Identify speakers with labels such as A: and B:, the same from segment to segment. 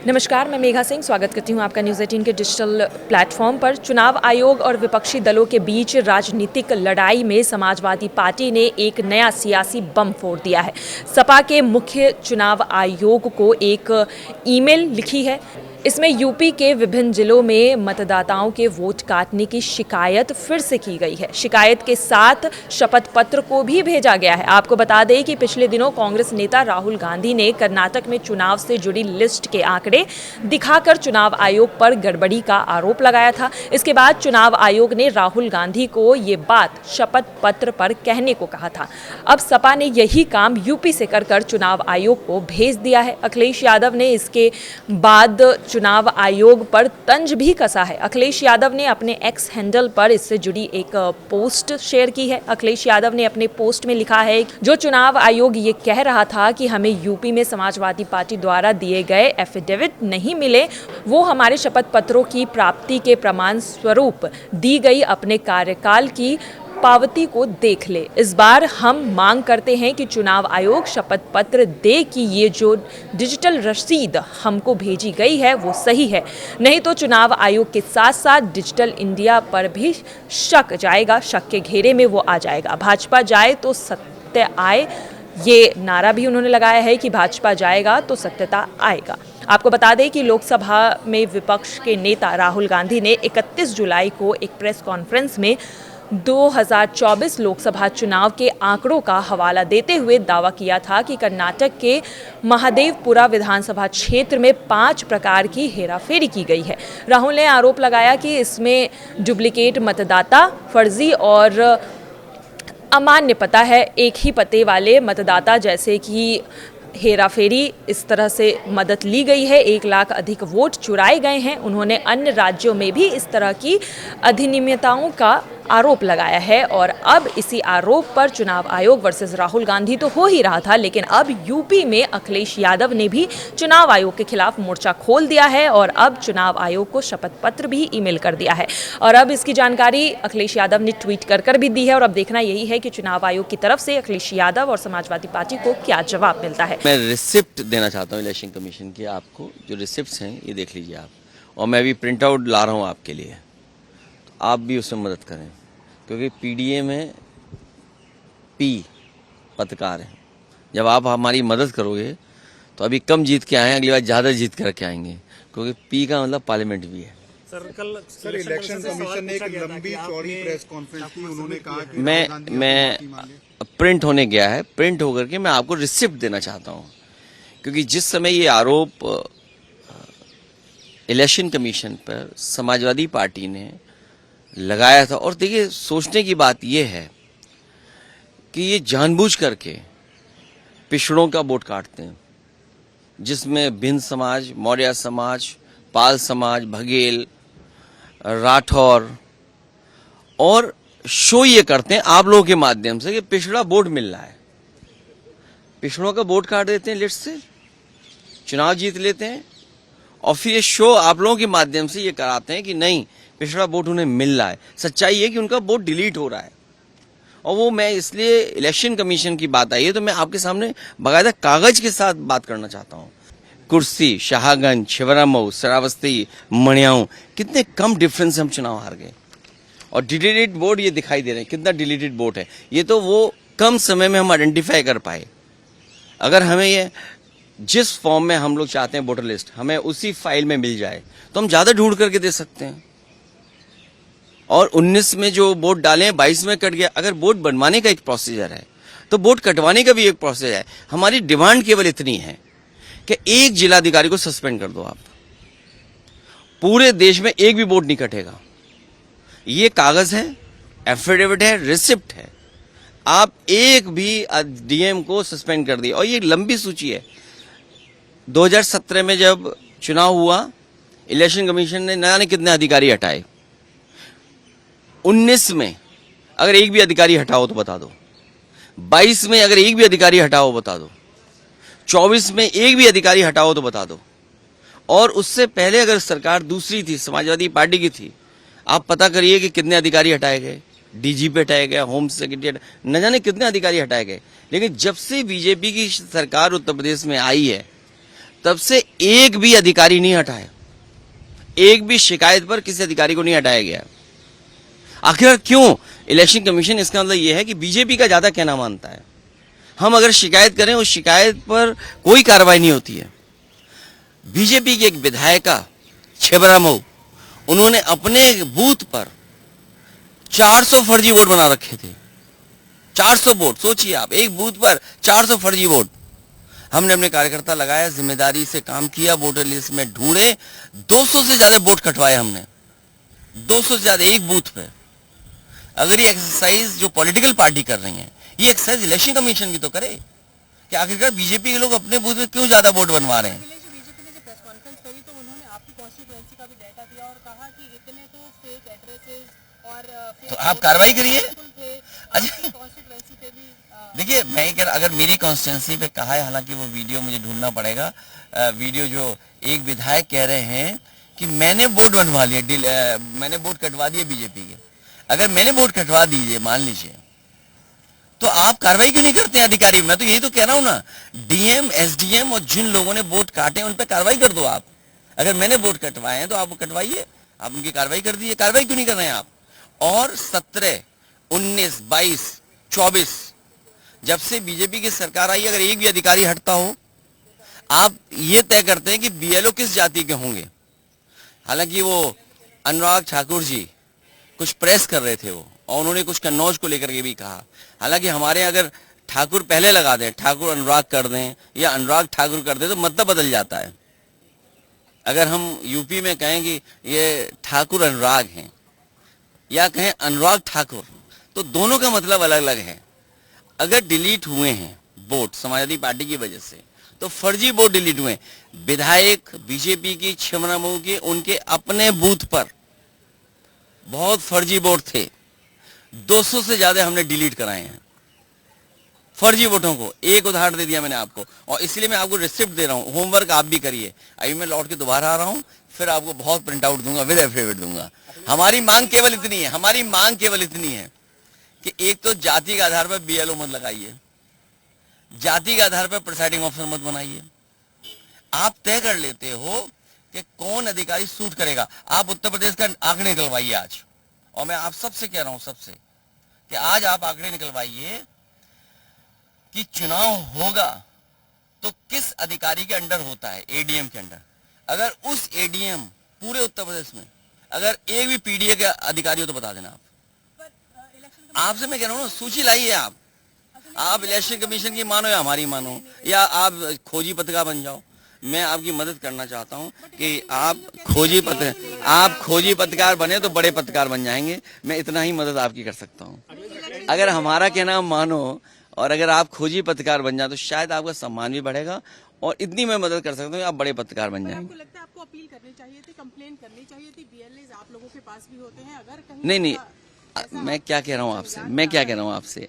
A: नमस्कार, मैं मेघा सिंह स्वागत करती हूं आपका न्यूज़ 18 के डिजिटल प्लेटफॉर्म पर। चुनाव आयोग और विपक्षी दलों के बीच राजनीतिक लड़ाई में समाजवादी पार्टी ने एक नया सियासी बम फोड़ दिया है। सपा के मुख्य चुनाव आयोग को एक ईमेल लिखी है। इसमें यूपी के विभिन्न जिलों में मतदाताओं के वोट काटने की शिकायत फिर से की गई है। शिकायत के साथ शपथ पत्र को भी भेजा गया है। आपको बता दें कि पिछले दिनों कांग्रेस नेता राहुल गांधी ने कर्नाटक में चुनाव से जुड़ी लिस्ट के आंकड़े दिखाकर चुनाव आयोग पर गड़बड़ी का आरोप लगाया था। इसके बाद चुनाव आयोग ने राहुल गांधी को ये बात शपथ पत्र पर कहने को कहा था। अब सपा ने यही काम यूपी से कर चुनाव आयोग को भेज दिया है। अखिलेश यादव ने इसके बाद चुनाव आयोग पर तंज भी कसा है। अखिलेश यादव ने अपने एक्स हैंडल पर इससे जुड़ी एक पोस्ट शेयर की है। अखिलेश यादव ने अपने पोस्ट में लिखा है, जो चुनाव आयोग ये कह रहा था कि हमें यूपी में समाजवादी पार्टी द्वारा दिए गए एफिडेविट नहीं मिले, वो हमारे शपथ पत्रों की प्राप्ति के प्रमाण स्वरूप दी गई अपने कार्यकाल की पावती को देख ले। इस बार हम मांग करते हैं कि चुनाव आयोग शपथ पत्र दे कि ये जो डिजिटल रसीद हमको भेजी गई है वो सही है, नहीं तो चुनाव आयोग के साथ साथ डिजिटल इंडिया पर भी शक जाएगा, शक के घेरे में वो आ जाएगा। भाजपा जाए तो सत्य आए, ये नारा भी उन्होंने लगाया है कि भाजपा जाएगा तो सत्यता आएगा। आपको बता दें कि लोकसभा में विपक्ष के नेता राहुल गांधी ने 31 जुलाई को एक प्रेस कॉन्फ्रेंस में 2024 लोकसभा चुनाव के आंकड़ों का हवाला देते हुए दावा किया था कि कर्नाटक के महादेवपुरा विधानसभा क्षेत्र में 5 प्रकार की हेराफेरी की गई है। राहुल ने आरोप लगाया कि इसमें डुप्लीकेट मतदाता, फर्जी और अमान्य पता है, एक ही पते वाले मतदाता जैसे कि हेराफेरी, इस तरह से मदद ली गई है। 1 लाख अधिक वोट चुराए गए हैं। उन्होंने अन्य राज्यों में भी इस तरह की अधिनियमितताओं का आरोप लगाया है और अब इसी आरोप पर चुनाव आयोग वर्सेस राहुल गांधी तो हो ही रहा था, लेकिन अब यूपी में अखिलेश यादव ने भी चुनाव आयोग के खिलाफ मोर्चा खोल दिया है और अब चुनाव आयोग को शपथ पत्र भी ईमेल कर दिया है। और अब इसकी जानकारी अखिलेश यादव ने ट्वीट कर भी दी है और अब देखना यही है कि चुनाव आयोग की तरफ से अखिलेश यादव और समाजवादी पार्टी को क्या जवाब मिलता है।
B: मैं रिसिप्ट देना चाहता हूँ इलेक्शन कमीशन की। आपको जो रिसिप्ट्स हैं ये देख लीजिए आप, और मैं भी प्रिंट आउट ला रहा हूँ आपके लिए, तो आप भी उसमें मदद करें, क्योंकि पीडीए में पी पत्रकार है। जब आप हमारी मदद करोगे तो अभी कम जीत के आए हैं, अगली बार ज़्यादा जीत करके आएंगे, क्योंकि पी का मतलब पार्लियामेंट भी है।
C: सर इलेक्शन कमीशन ने एक लंबी चौड़ी प्रेस कॉन्फ्रेंस की, उन्होंने कहा कि
B: मैं प्रिंट होने गया है, प्रिंट होकर के मैं आपको रिसिप्ट देना चाहता हूँ, क्योंकि जिस समय ये आरोप इलेक्शन कमीशन पर समाजवादी पार्टी ने लगाया था, और देखिए सोचने की बात यह है कि ये जानबूझ करके पिछड़ों का वोट काटते हैं, जिसमें भिन्न समाज, मौर्य समाज, पाल समाज, बघेल, राठौर, और शो ये करते हैं आप लोगों के माध्यम से कि पिछड़ा वोट मिल रहा है, पिछड़ों का वोट काट देते हैं लिस्ट से, चुनाव जीत लेते हैं, और फिर ये शो आप लोगों के माध्यम से ये कराते हैं कि नहीं पिछड़ा वोट उन्हें मिल रहा है। सच्चाई है कि उनका वोट डिलीट हो रहा है। और वो मैं इसलिए इलेक्शन कमीशन की बात आई है तो मैं आपके सामने बाकायदा कागज के साथ बात करना चाहता हूँ। कुर्सी, शाहगंज, छिबरामऊ, श्रावस्ती, मणियाऊ, कितने कम डिफरेंस से हम चुनाव हार गए, और डिलीटेड वोट ये दिखाई दे रहे हैं, कितना डिलीटेड वोट है। ये तो वो कम समय में हम आइडेंटिफाई कर पाए। अगर हमें ये जिस फॉर्म में हम लोग चाहते हैं वोटर लिस्ट हमें उसी फाइल में मिल जाए तो हम ज्यादा ढूंढ करके दे सकते हैं। और 19 में जो वोट डाले 22 में कट गया। अगर वोट बनवाने का एक प्रोसीजर है तो वोट कटवाने का भी एक प्रोसीजर है। हमारी डिमांड केवल इतनी है कि एक जिलाधिकारी को सस्पेंड कर दो आप, पूरे देश में एक भी वोट नहीं कटेगा। ये कागज है, एफिडेविट है, रिसिप्ट है, आप एक भी डीएम को सस्पेंड कर दिया। और ये लंबी सूची है। 2017 में जब चुनाव हुआ, इलेक्शन कमीशन ने न जाने कितने अधिकारी हटाए। 19 में अगर एक भी अधिकारी हटाओ तो बता दो, 22 में अगर एक भी अधिकारी हटाओ बता दो, 24 में एक भी अधिकारी हटाओ तो बता दो, और उससे पहले अगर सरकार दूसरी थी, समाजवादी पार्टी की थी, आप पता करिए कि कितने अधिकारी हटाए गए। डीजीपी हटाया गया, होम सेक्रेटरी, न जाने कितने अधिकारी हटाए गए। लेकिन जब से बीजेपी की सरकार उत्तर प्रदेश में आई है तब से एक भी अधिकारी नहीं हटाया, एक भी शिकायत पर किसी अधिकारी को नहीं हटाया गया। आखिर क्यों? इलेक्शन कमीशन, इसका मतलब यह है कि बीजेपी का ज्यादा कहना मानता है। हम अगर शिकायत करें, उस शिकायत पर कोई कार्रवाई नहीं होती है। बीजेपी की एक विधायिका छेबरा मऊ, उन्होंने अपने बूथ पर 400 फर्जी वोट बना रखे थे। 400 वोट, सोचिए आप, एक बूथ पर 400 फर्जी वोट। हमने अपने कार्यकर्ता लगाया, जिम्मेदारी से काम किया, वोटर लिस्ट में ढूंढे, 200 से ज्यादा वोट कटवाए हमने, 200 से ज्यादा एक बूथ पे। अगर ये एक्सरसाइज जो पॉलिटिकल पार्टी कर रही है, ये एक्सरसाइज इलेक्शन कमीशन भी तो करे कि आखिरकार बीजेपी के लोग अपने बूथ में क्यों ज्यादा वोट बनवा रहे हैं।
D: बीजेपी ने जो प्रेस कॉन्फ्रेंस करी तो उन्होंने आपकी कॉन्स्टिट्यूएंसी का भी डाटा दिया और कहा कि इतने तो फेक एड्रेसेस और
B: तो आप कार्रवाई करिए।
D: अच्छा, कॉन्स्टिट्यूएंसी पे भी
B: देखिए, मैं कह रहा, अगर मेरी कॉन्स्टिट्यूंसी पे कहा है, हालांकि वो वीडियो मुझे ढूंढना पड़ेगा, वीडियो जो एक विधायक कह रहे हैं कि मैंने वोट बनवा लिया, मैंने वोट कटवा दिए बीजेपी के। अगर मैंने वोट कटवा दीजिए, मान लीजिए, तो आप कार्रवाई क्यों नहीं करते हैं अधिकारी? मैं तो यही तो कह रहा हूं ना, डीएम, एसडीएम और जिन लोगों ने वोट काटे उन पर कार्रवाई कर दो आप। अगर मैंने वोट कटवाए हैं तो आप कटवाइए, आप उनकी कार्रवाई कर दीजिए। कार्रवाई क्यों नहीं कर रहे हैं आप? और 17, 19, 22, 24 जब से बीजेपी की सरकार आई, अगर एक भी अधिकारी हटता हो, आप ये तय करते हैं कि बीएलओ किस जाति के होंगे। हालांकि वो अनुराग ठाकुर जी कुछ प्रेस कर रहे थे वो, और उन्होंने कुछ कन्नौज को लेकर के भी कहा। हालांकि हमारे अगर ठाकुर पहले लगा दें, ठाकुर अनुराग कर दें या अनुराग ठाकुर कर दें, तो मतलब बदल जाता है। अगर हम यूपी में कहें कि ये ठाकुर अनुराग हैं या कहें अनुराग ठाकुर, तो दोनों का मतलब अलग अलग है। अगर डिलीट हुए हैं वोट समाजवादी पार्टी की वजह से, तो फर्जी वोट डिलीट हुए। विधायक बीजेपी की छेबरा मऊ के, उनके अपने बूथ पर बहुत फर्जी वोट थे, 200 से ज्यादा हमने डिलीट कराए हैं फर्जी वोटों को। एक उदाहरण दे दिया मैंने आपको, और इसलिए मैं आपको रिसिप्ट दे रहा हूं, होमवर्क आप भी करिए। अभी मैं लौट के दोबारा आ रहा हूं, फिर आपको बहुत प्रिंट आउट दूंगा, विद एफिडेविट दूंगा। हमारी मांग केवल इतनी है, हमारी मांग केवल इतनी है कि एक तो जाति के आधार पर बीएलओ मत लगाइए, जाति के आधार पर प्रिसाइडिंग ऑफिसर मत बनाइए। आप तय कर लेते हो कि कौन अधिकारी सूट करेगा। आप उत्तर प्रदेश का आंकड़े निकलवाइए आज, और मैं आप सबसे कह रहा हूं, सबसे, कि आज आप आंकड़े निकलवाइए कि चुनाव होगा तो किस अधिकारी के अंडर होता है, एडीएम के अंडर। अगर उस एडीएम पूरे उत्तर प्रदेश में अगर एक भी पीडीए के अधिकारी हो तो बता देना आप। आपसे मैं कह रहा हूं ना, सूची लाइए आप इलेक्शन कमीशन की मानो या हमारी मानो, या आप खोजी पत्रकार बन जाओ। मैं आपकी मदद करना चाहता हूं कि आप खोजी पत्रकार बने तो बड़े पत्रकार बन जाएंगे। मैं इतना ही मदद आपकी कर सकता हूं। अगर हमारा कहना मानो और अगर आप खोजी पत्रकार बन जाए तो शायद आपका सम्मान भी बढ़ेगा, और इतनी मैं मदद कर सकता हूँ कि आप बड़े पत्रकार बन जाएंगे।
D: आपको लगता है आपको अपील करनी चाहिए थी, कंप्लेन करनी चाहिए थी? बीएलएस आप लोगों के पास भी होते हैं, अगर कहीं
B: नहीं, मैं क्या कह रहा हूँ आपसे,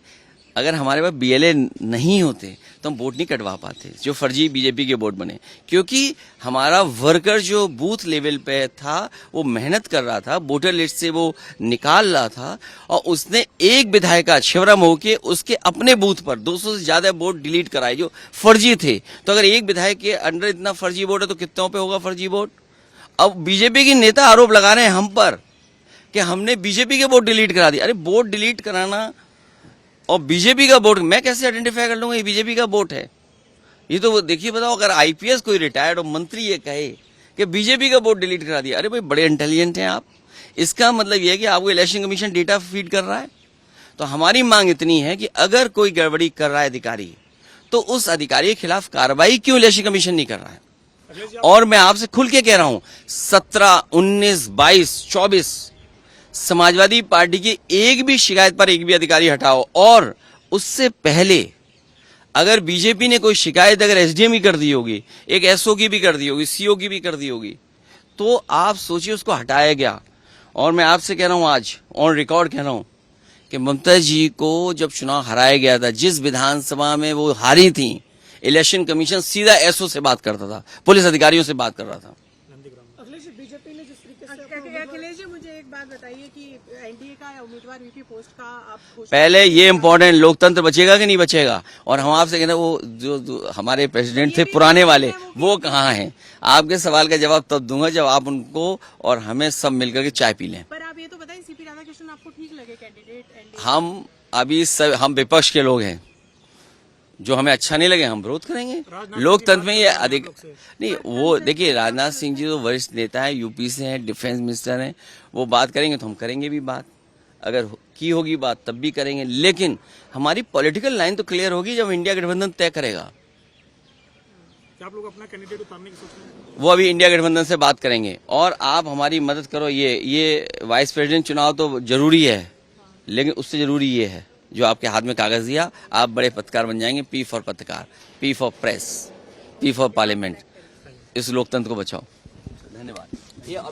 B: अगर हमारे पास बीएलए नहीं होते तो हम वोट नहीं कटवा पाते जो फर्जी बीजेपी के वोट बने। क्योंकि हमारा वर्कर जो बूथ लेवल पे था वो मेहनत कर रहा था, वोटर लिस्ट से वो निकाल रहा था, और उसने एक विधायिका छेबरा मऊ के उसके अपने बूथ पर 200 से ज्यादा वोट डिलीट कराए जो फर्जी थे। तो अगर एक विधायक के अंडर इतना फर्जी वोट है तो कितनों पे होगा फर्जी वोट। अब बीजेपी के नेता आरोप लगा रहे हैं हम पर कि हमने बीजेपी के वोट डिलीट करा दिए। अरे वोट डिलीट कराना और बीजेपी का वोट मैं कैसे आइडेंटिफाई कर लूंगा ये बीजेपी का वोट है? ये तो देखिए, बताओ, अगर आईपीएस कोई रिटायर्ड और मंत्री ये कहे कि बीजेपी का वोट डिलीट करा दिया, अरे भाई बड़े इंटेलिजेंट हैं आप। इसका मतलब यह है कि आपको इलेक्शन कमीशन डेटा फीड कर रहा है। तो हमारी मांग इतनी है कि अगर कोई गड़बड़ी कर रहा है अधिकारी, तो उस अधिकारी के खिलाफ कार्रवाई क्यों इलेक्शन कमीशन नहीं कर रहा है? और मैं आपसे खुल के कह रहा हूं, 17, 19, 22, 24 समाजवादी पार्टी की एक भी शिकायत पर एक भी अधिकारी हटाओ। और उससे पहले अगर बीजेपी ने कोई शिकायत अगर एसडीएम की कर दी होगी, एक एसओ की भी कर दी होगी, सीओ की भी कर दी होगी, तो आप सोचिए उसको हटाया गया। और मैं आपसे कह रहा हूं, आज ऑन रिकॉर्ड कह रहा हूं कि ममता जी को जब चुनाव हराया गया था, जिस विधानसभा में वो हारी थी, इलेक्शन कमीशन सीधा एसओ से बात करता था, पुलिस अधिकारियों से बात कर रहा था।
E: बीजेपी ने जिस तरीके से
D: अखिलेश जी, मुझे एक बात बताइए कि एनडीए का उम्मीदवार वीपी पोस्ट का आप
B: पहले ये इम्पोर्टेंट, लोकतंत्र बचेगा कि नहीं बचेगा। और हम आपसे कहते हैं वो जो हमारे प्रेसिडेंट थे पुराने वाले, वो कहाँ हैं? आपके सवाल का जवाब तब दूंगा जब आप उनको और हमें सब मिलकर के चाय पी लें।
D: पर आप ये तो बताइए, सीपी राधाकृष्णन आपको ठीक लगे कैंडिडेट एनडीए?
B: हम अभी सब हम विपक्ष के लोग हैं, जो हमें अच्छा नहीं लगे हम विरोध करेंगे। लोकतंत्र में ये अधिक नहीं, वो देखिए राजनाथ सिंह जी तो वरिष्ठ नेता है, यूपी से हैं, डिफेंस मिनिस्टर हैं, वो बात करेंगे तो हम करेंगे भी बात, अगर की होगी बात तब भी करेंगे। लेकिन हमारी पॉलिटिकल लाइन तो क्लियर होगी जब इंडिया गठबंधन तय करेगा।
E: क्या आप लोग अपना कैंडिडेट उतारने की सोच रहे हैं?
B: वो अभी इंडिया गठबंधन से बात करेंगे। और आप हमारी मदद करो, ये वाइस प्रेसिडेंट चुनाव तो जरूरी है, लेकिन उससे जरूरी ये है जो आपके हाथ में कागज दिया, आप बड़े पत्रकार बन जाएंगे। पी फॉर पत्रकार, P for press, P for parliament. इस लोकतंत्र को बचाओ। धन्यवाद।